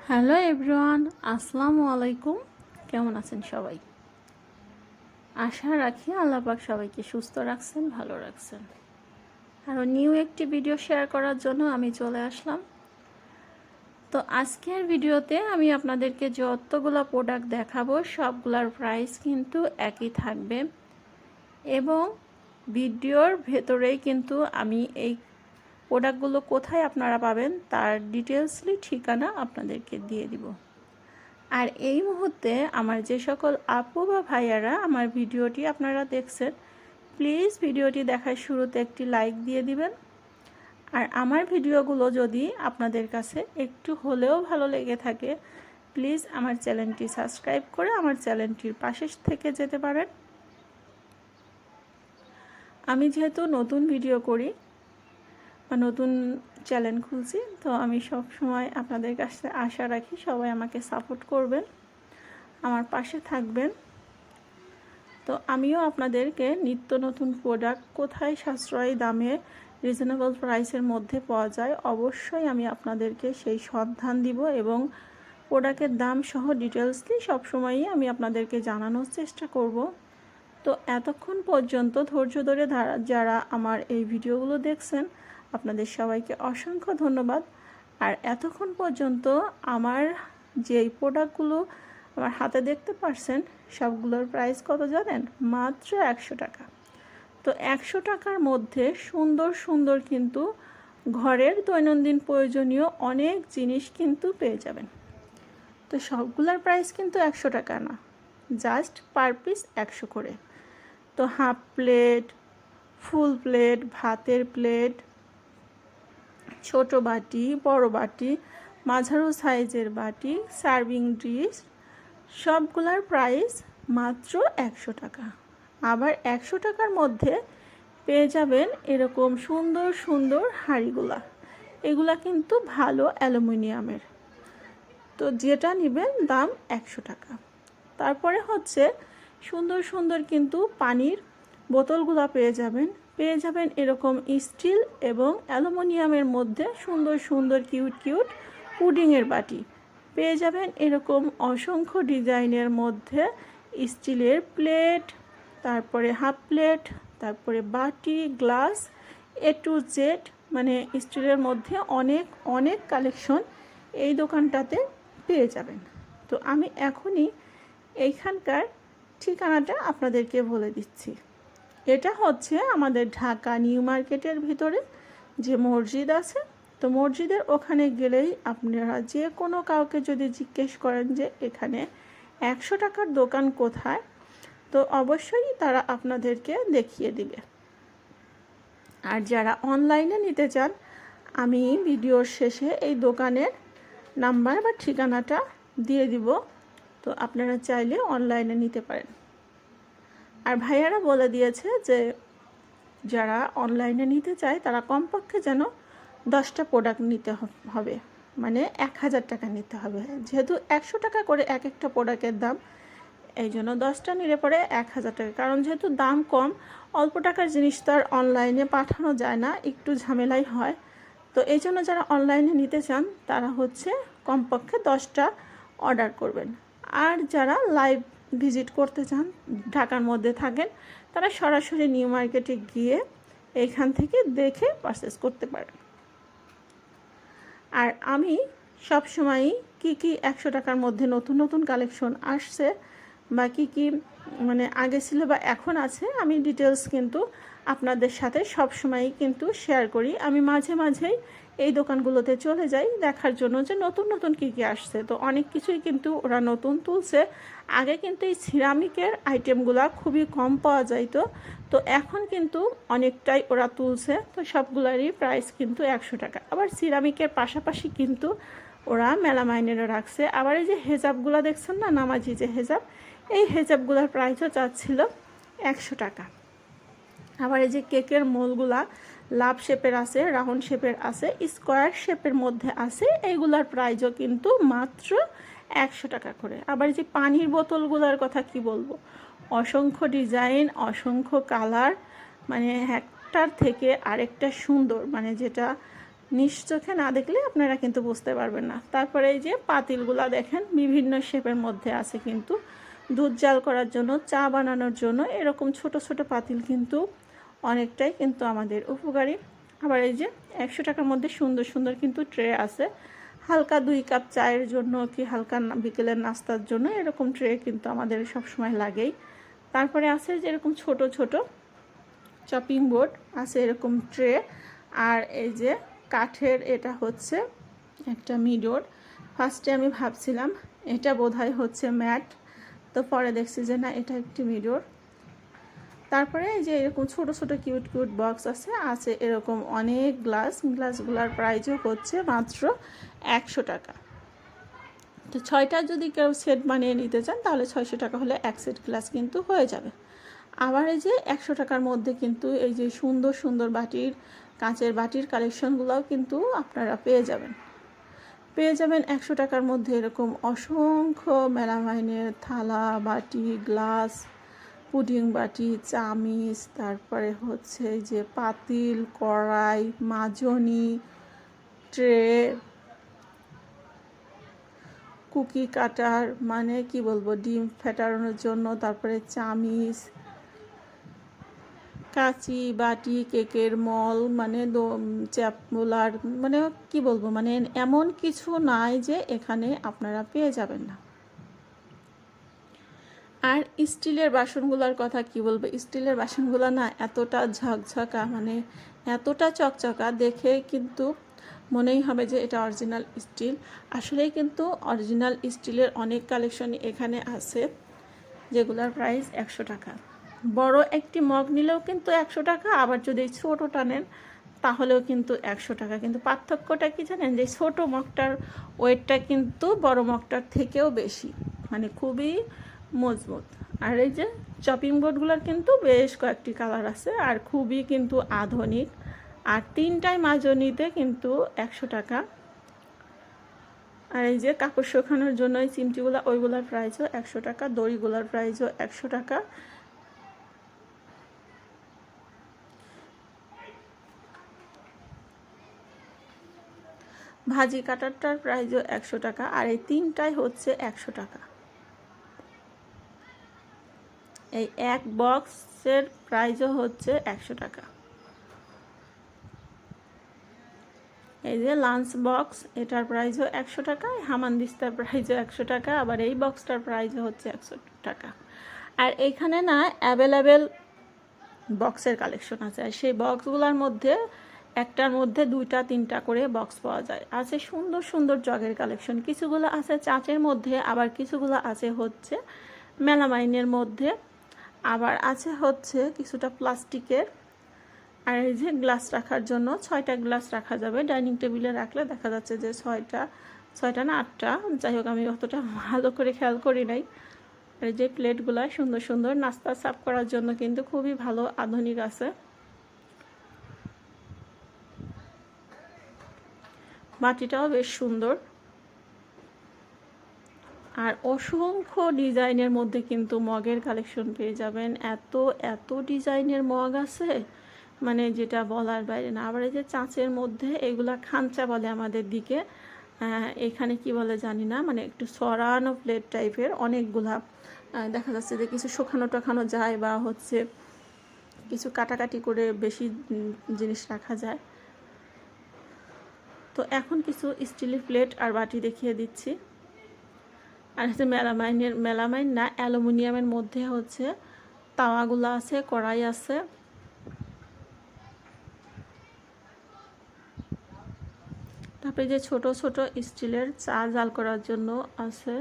Hello everyone, আসসালামু আলাইকুম। কেমন আছেন সবাই? আশা রাখি আল্লাহ পাক সবাইকে সুস্থ রাখছেন, ভালো রাখছেন। আরও নিউ একটি ভিডিও শেয়ার করার জন্য আমি চলে আসলাম। তো আজকের ভিডিওতে আমি আপনাদেরকে যতগুলো প্রোডাক্ট দেখাবো সবগুলোর প্রাইস কিন্তু একই থাকবে এবং ভিডিওর ভেতরেই কিন্তু আমি এই প্রোডাক্টগুলো কোথায় আপনারা পাবেন তার ডিটেলসলি ঠিকানা আপনাদেরকে দিয়ে দিব। আর এই মুহূর্তে আমার যে সকল আপু বা ভাইয়ারা আমার ভিডিওটি আপনারা দেখছেন, প্লিজ ভিডিওটি দেখার শুরুতে একটি লাইক দিয়ে দিবেন। আর আমার ভিডিওগুলো যদি আপনাদের কাছে একটু হলেও ভালো লেগে থাকে, প্লিজ আমার চ্যানেলটি সাবস্ক্রাইব করে আমার চ্যানেলটির পাশে থেকে যেতে পারেন। আমি যেহেতু নতুন ভিডিও করি বা নতুন চ্যানেল খুলছি, তো আমি সব সময় আপনাদের কাছে আশা রাখি সবাই আমাকে সাপোর্ট করবেন, আমার পাশে থাকবেন। তো আমিও আপনাদেরকে নিত্য নতুন প্রোডাক্ট কোথায় সাশ্রয়ী দামে রিজনেবল প্রাইসের মধ্যে পাওয়া যায় অবশ্যই আমি আপনাদেরকে সেই সন্ধান দিব এবং প্রোডাক্টের দাম সহ ডিটেলসলি সবসময়ই আমি আপনাদেরকে জানানোর চেষ্টা করব। তো এতক্ষণ পর্যন্ত ধৈর্য ধরে যারা আমার এই ভিডিওগুলো দেখছেন, আপনাদের সবাইকে অসংখ্য ধন্যবাদ। আর এতক্ষণ পর্যন্ত আমার যেই প্রোডাক্টগুলো আমার হাতে দেখতে পারছেন সবগুলোর প্রাইস কত জানেন? মাত্র 100 টাকা। তো 100 টাকার মধ্যে সুন্দর সুন্দর কিন্তু ঘরের দৈনন্দিন প্রয়োজনীয় অনেক জিনিস কিন্তু পেয়ে যাবেন। তো সবগুলোর প্রাইস কিন্তু 100 টাকা না, জাস্ট পার পিস 100 করে। তো হাফ প্লেট, ফুল প্লেট, ভাতের প্লেট, ছোট বাটি, বড় বাটি, মাঝারো সাইজের বাটি, সার্ভিং ডিশ, সবগুলার প্রাইস মাত্র 100 টাকা। আবার 100 টাকার মধ্যে পেয়ে যাবেন এরকম সুন্দর সুন্দর হাঁড়িগুলা। এগুলা কিন্তু ভালো অ্যালুমিনিয়ামের। তো যেটা নেবেন দাম 100 টাকা। তারপরে হচ্ছে সুন্দর সুন্দর কিন্তু পানির বোতলগুলা পেয়ে যাবেন এরকম স্টিল এবং অ্যালুমিনিয়ামের মধ্যে সুন্দর সুন্দর কিউট কিউট পুডিংয়ের বাটি। পেয়ে যাবেন এরকম অসংখ্য ডিজাইনের মধ্যে স্টিলের প্লেট, তারপরে হাফ প্লেট, তারপরে বাটি, গ্লাস, এ টু জেড, মানে স্টিলের মধ্যে অনেক অনেক কালেকশন এই দোকানটাতে পেয়ে যাবেন। তো আমি এখনই এইখানকার ঠিকানাটা আপনাদেরকে বলে দিচ্ছি। এটা হচ্ছে আমাদের ঢাকা নিউ মার্কেটের ভিতরে যে মসজিদ আছে, তো মসজিদের ওখানে গেলেই আপনারা যে কোনো কাউকে যদি জিজ্ঞেস করেন যে এখানে 100 টাকার দোকান কোথায়, তো অবশ্যই তারা আপনাদেরকে দেখিয়ে দিবে। আর যারা অনলাইনে নিতে চান, আমি ভিডিওর শেষে এই দোকানের নাম্বার বা ঠিকানাটা দিয়ে দিব, তো আপনারা চাইলে অনলাইনে নিতে পারেন। আর ভাইয়ারা বলে দিয়েছে যে যারা অনলাইনে নিতে চায় তারা কমপক্ষে যেন 10টা প্রোডাক্ট নিতে হবে, মানে 1000 টাকা নিতে হবে। যেহেতু 100 টাকা করে এক একটা প্রোডাক্টের দাম, এই জন্য 10টা নিলে পরে 1000 টাকা। কারণ যেহেতু দাম কম, অল্প টাকার জিনিস তো আর অনলাইনে পাঠানো যায় না, একটু ঝামেলাই হয়। তো এই জন্য যারা অনলাইনে নিতে চান তারা হচ্ছে কমপক্ষে 10টা অর্ডার করবেন। আর যারা লাইভ ভিজিট করতে চান, ঢাকার মধ্যে থাকেন, তারা সরাসরি নিউ মার্কেটে গিয়ে এইখান থেকে দেখে পারচেস করতে পারেন। আর আমি সবসময়ই কি 100 টাকার মধ্যে নতুন নতুন কালেকশন আসছে বা কি মানে আগে ছিল বা এখন আছে, আমি ডিটেলস কিন্তু আপনাদের সাথে সবসময়ই কিন্তু শেয়ার করি। আমি মাঝে মাঝেই এই দোকানগুলোতে চলে যাই দেখার জন্য যে নতুন নতুন কী আসছে। তো অনেক কিছুই কিন্তু ওরা নতুন তুলছে। আগে কিন্তু এই সিরামিকের আইটেমগুলো খুবই কম পাওয়া যাইতো, তো এখন কিন্তু অনেকটাই ওরা তুলছে। তো সবগুলারই প্রাইস কিন্তু 100 টাকা। আবার সিরামিকের পাশাপাশি কিন্তু ওরা মেলামাইনেরও রাখছে। আবার এই যে হেজাবগুলো দেখছেন না, নামাজি যে হেজাব, এই হেজাবগুলোর প্রাইসও চাচ্ছিল 100 টাকা। আবার এই যে কেকের মোলগুলা লাভ শেপের আছে, রাউন্ড শেপের আছে, স্কোয়ার শেপের মধ্যে আছে, এইগুলার প্রাইসও কিন্তু মাত্র 100 টাকা করে। আবার এই যে পানির বোতলগুলোর কথা কি বলবো, অসংখ্য ডিজাইন, অসংখ্য কালার, মানে একটার থেকে আরেকটা সুন্দর, মানে যেটা নিজ চোখে না দেখলে আপনারা কিন্তু বুঝতে পারবেন না। তারপরে এই যে পাতিলগুলা দেখেন বিভিন্ন শেপের মধ্যে আছে, কিন্তু দুধ জাল করার জন্য, চা বানানোর জন্য এরকম ছোট ছোট পাতিল কিন্তু অনেকটাই কিন্তু আমাদের উপকারী। আবার এই যে 100 টাকার মধ্যে সুন্দর সুন্দর কিন্তু ট্রে আছে, হালকা 2 কাপ চায়ের জন্য কি হালকা বিকেলের নাস্তার জন্য এরকম ট্রে কিন্তু আমাদের সব সময় লাগেই। তারপরে আছে যে এরকম ছোট ছোট চপিং বোর্ড আছে, এরকম ট্রে। আর এই যে কাঠের এটা হচ্ছে একটা মিডোর। ফার্স্টে আমি ভাবছিলাম এটা বোধহয় হচ্ছে ম্যাট, তো পরে দেখছি যে না, এটা একটি মিডোর। তারপরে এই যে এরকম ছোট ছোট কিউট কিউট বক্স আছে এরকম অনেক গ্লাসগুলোর প্রাইসও হচ্ছে মাত্র 100 টাকা। তো 6টা যদি কেউ সেট বানিয়ে নিতে চান তাহলে 600 টাকা হলে এক সেট গ্লাস কিন্তু হয়ে যাবে। আবার এই যে 100 টাকার মধ্যে কিন্তু এই যে সুন্দর সুন্দর কাঁচের বাটির কালেকশনগুলোও কিন্তু আপনারা পেয়ে যাবেন 100 টাকার মধ্যে। এরকম অসংখ্য মেলামাইনের থালা, বাটি, গ্লাস, পুডিং বাটি, চামিচ, তারপরে হচ্ছে যে পাতিল, কড়াই, মাজনি, ট্রে, কুকি কাটার, মানে কি বলবো, ডিম ফেটানোর জন্য, তারপরে চামিচ, কাঁচি, বাটি, কেকের মল, মানে চ্যাপমোলার, মানে কি বলবো, মানে এমন কিছু নাই যে এখানে আপনারা পেয়ে যাবেন না। আর স্টিলের বাসনগুলোর কথা কি বলবো, স্টিলের বাসনগুলো না এতটা ঝকঝকা, মানে এতটা চকচকা, দেখে কিন্তু মনেই হবে যে এটা অরিজিনাল স্টিল। আসলেই কিন্তু অরিজিনাল স্টিলের অনেক কালেকশন এখানে আছে, যেগুলোর প্রাইস 100 টাকা। বড় একটি মগ নিলেও কিন্তু 100 টাকা, আবার যদি ছোটোটা নেন তাহলেও কিন্তু 100 টাকা। কিন্তু পার্থক্যটা কি জানেন, যে ছোটো মগটার ওয়েটটা কিন্তু বড় মগটার থেকেও বেশি, মানে খুবই মজবুত। আর এই যে চপিং বোর্ডগুলোর কিন্তু বেশ কয়েকটি কালার আছে, আর খুবই কিন্তু আধুনিক। আর 3টায় মাজনিতে কিন্তু 100 টাকা। আর এই যে কাপড় শুকানোর জন্য এই চিমটিগুলো, ওইগুলোর প্রাইসও 100 টাকা, দড়িগুলোর প্রাইসও 100 টাকা। ভাজি কাটারটার প্রাইসও 100 টাকা, আর এই 3টাই হচ্ছে 100 টাকা। এই এক বক্সের প্রাইসও হচ্ছে 100 টাকা। এই যে লাঞ্চ বক্স, এটার প্রাইসও 100 টাকা, হামানদিস্তার প্রাইসও 100 টাকা, আবার এই বক্সটার প্রাইসও হচ্ছে 100 টাকা। আর এইখানে না অ্যাভেলেবেল বক্সের কালেকশন আছে, আর সেই বক্সগুলোর মধ্যে একটার মধ্যে 2টা 3টা করে বক্স পাওয়া যায়। আছে সুন্দর সুন্দর জগের কালেকশন, কিছুগুলো আছে চাচের মধ্যে, আবার কিছুগুলো আছে হচ্ছে মেলামাইনের মধ্যে, আবার আছে হচ্ছে কিছুটা প্লাস্টিকের। আর এই যে গ্লাস রাখার জন্য 6টা গ্লাস রাখা যাবে, ডাইনিং টেবিলে রাখলে দেখা যাচ্ছে যে 6টা না 8টা, যাই হোক আমি অতটা ভালো করে খেয়াল করি নাই। আর এই যে প্লেটগুলো সুন্দর সুন্দর, নাস্তা সার্ভ করার জন্য কিন্তু খুবই ভালো, আধুনিক আছে। বাটিটাও বেশ সুন্দর, আর অসংখ্য ডিজাইনের মধ্যে কিন্তু মগের কালেকশন পেয়ে যাবেন। এত ডিজাইনের মগ আছে, মানে যেটা বলার বাইরে না। আবার এই যে চাঁচের মধ্যে, এগুলা খাঞ্চা বলে আমাদের দিকে, এখানে কি বলে জানি না, মানে একটু সরানো প্লেট টাইপের, অনেকগুলা দেখা যাচ্ছে যে কিছু শুকানো টাকানো যায়, বা হচ্ছে কিছু কাটাকাটি করে বেশি জিনিস রাখা যায়। তো এখন কিছু স্টিলের প্লেট আর বাটি দেখিয়ে দিচ্ছি। আর হচ্ছে মেলামাইন না, অ্যালুমিনিয়ামের মধ্যে হচ্ছে তাওয়াগুলো আছে, কড়াই আছে। তারপরে যে ছোট ছোট স্টিলের চা জাল করার জন্য আছে।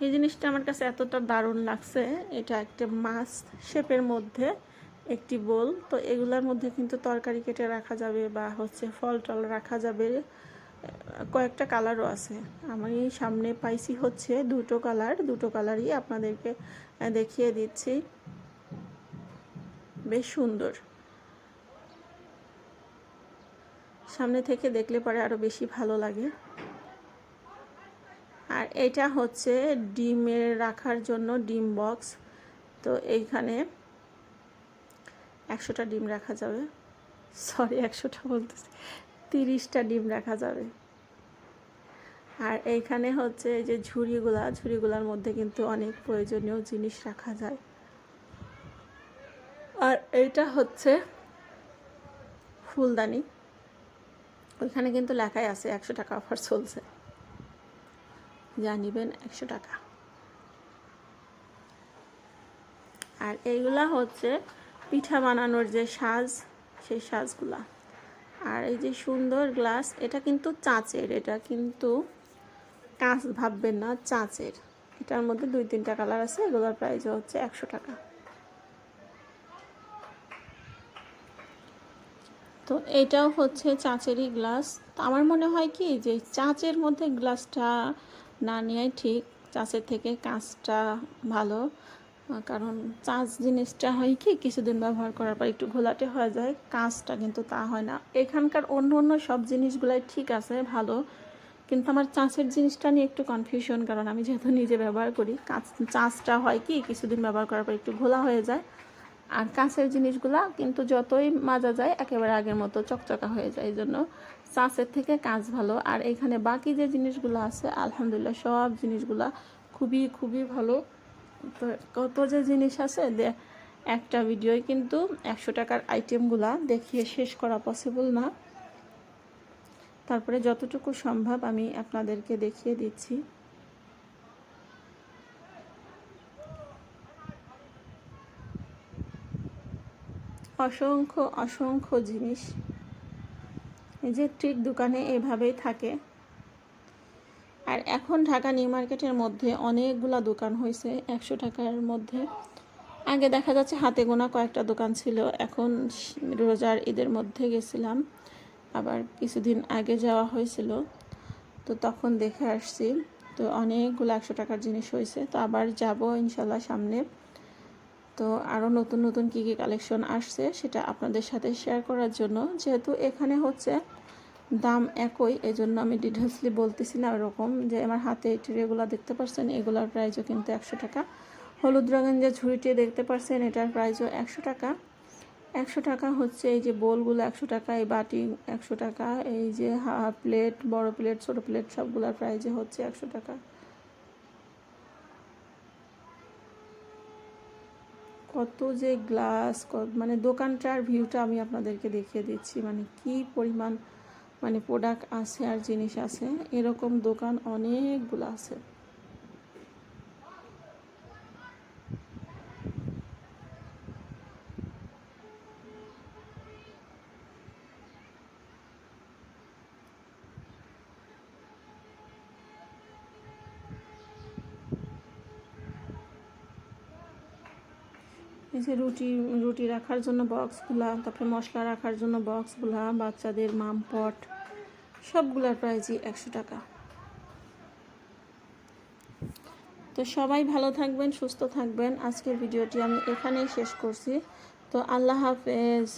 এই জিনিসটা আমার কাছে এতটা দারুণ লাগছে, এটা একটা মাছ শেপের মধ্যে একটি বোল। তো এগুলোর মধ্যে কিন্তু তরকারি কেটে রাখা যাবে, বা হচ্ছে ফল টল রাখা যাবে। কয়েকটা কালারও আছে, আমি সামনে পাইছি হচ্ছে দুটো কালারই আপনাদেরকে দেখিয়ে দিচ্ছি। বেশ সুন্দর, সামনে থেকে দেখলে পরে আরও বেশি ভালো লাগে। আর এটা হচ্ছে ডিমের রাখার জন্য ডিম বক্স। তো এইখানে 100টা ডিম রাখা যাবে, সরি 100টা বলতেছি, 30টা ডিম রাখা যাবে। আর এইখানে হচ্ছে এই যে ঝুড়িগুলার মধ্যে কিন্তু অনেক প্রয়োজনীয় জিনিস রাখা যায়। আর এইটা হচ্ছে ফুলদানি, ওইখানে কিন্তু লেখাই আছে 100 টাকা অফার চলছে, যা নিবেন 100 টাকা। আর এইগুলা হচ্ছে পিঠা বানানোর যে সাজ, সেই সাজগুলা। আর এই যে সুন্দর গ্লাস, এটা কিন্তু চাঁচের, এটা কিন্তু কাঁচ ভাববেন না, চাঁচের। এটার মধ্যে 2-3টা কালার আছে, এগুলোর প্রাইস হচ্ছে 100 টাকা। তো এটাও হচ্ছে চাঁচেরই গ্লাস। তো আমার মনে হয় কি যে চাঁচের মধ্যে গ্লাসটা না নেওয়াই ঠিক, চাঁচের থেকে কাঁচটা ভালো। কারণ চাঁচ জিনিসটা হয় কি কিছুদিন ব্যবহার করার পর একটু ঘোলাটে হয়ে যায়, কাঁচটা কিন্তু তা হয় না। এখানকার অন্য সব জিনিসগুলাই ঠিক আছে, ভালো, কিন্তু আমার চাঁচের জিনিসটা নিয়ে একটু কনফিউশন, কারণ আমি যেহেতু নিজে ব্যবহার করি। চাঁচটা হয় কি কিছুদিন ব্যবহার করার পর একটু ঘোলা হয়ে যায়, আর কাঁচের জিনিসগুলা কিন্তু যতই মাজা যায় একেবারে আগের মতো চকচকা হয়ে যায়। এই জন্য চাঁচের থেকে কাঁচ ভালো। আর এখানে বাকি যে জিনিসগুলো আছে আলহামদুলিল্লাহ সব জিনিসগুলা খুবই খুবই ভালো। তো কত যে জিনিস আছে, একটা ভিডিওয় কিন্তু 100 টাকার আইটেমগুলা দেখিয়ে শেষ করা পসিবল না। তারপরে যতটুকু সম্ভব আমি আপনাদেরকে দেখিয়ে দিচ্ছি। অসংখ্য অসংখ্য জিনিস, এই যে ট্রিক দোকানে এভাবেই থাকে। আর এখন ঢাকা নিউ মার্কেটের মধ্যে অনেকগুলা দোকান হয়েছে 100 টাকার মধ্যে। আগে দেখা যাচ্ছে হাতে গোনা কয়েকটা দোকান ছিল, এখন রোজার ঈদের মধ্যে গেছিলাম, আবার কিছুদিন আগে যাওয়া হয়েছিল, তো তখন দেখে আসছি। তো অনেকগুলো 100 টাকার জিনিস হয়েছে, তো আবার যাব ইনশাল্লাহ সামনে। তো আরও নতুন নতুন কী কী কালেকশন আসছে সেটা আপনাদের সাথে শেয়ার করার জন্য, যেহেতু এখানে হচ্ছে দাম একই, এই জন্য আমি ডিটেলসলি বলতেছি না। এরকম যে আমার হাতে এই ট্রেগুলো দেখতে পাচ্ছেন, এগুলোর প্রাইসও কিন্তু 100 টাকা। হলুদ রঙের যে ঝুড়িটি দেখতে পাচ্ছেন, এটার প্রাইসও 100 টাকা। 100 টাকা হচ্ছে এই যে বোলগুলো 100 টাকা, এই বাটি 100 টাকা, এই যে প্লেট, বড় প্লেট, ছোট প্লেট সবগুলোর প্রাইসে হচ্ছে 100 টাকা। কত যে গ্লাস, মানে দোকানটার ভিউটা আমি আপনাদেরকে দেখিয়ে দিচ্ছি, মানে কি পরিমাণ মানে প্রোডাক্ট আছে আর জিনিস আছে, এরকম দোকান অনেকগুলো আছে। এই যে রুটি রাখার জন্য বক্সগুলা, তারপরে মশলা রাখার জন্য বক্সগুলা, বাচ্চাদের মামপট, সবগুলোর প্রাইসই 100 টাকা। তো সবাই ভালো থাকবেন, সুস্থ থাকবেন। আজকের ভিডিওটি আমি এখানেই শেষ করছি। তো আল্লাহ হাফেজ।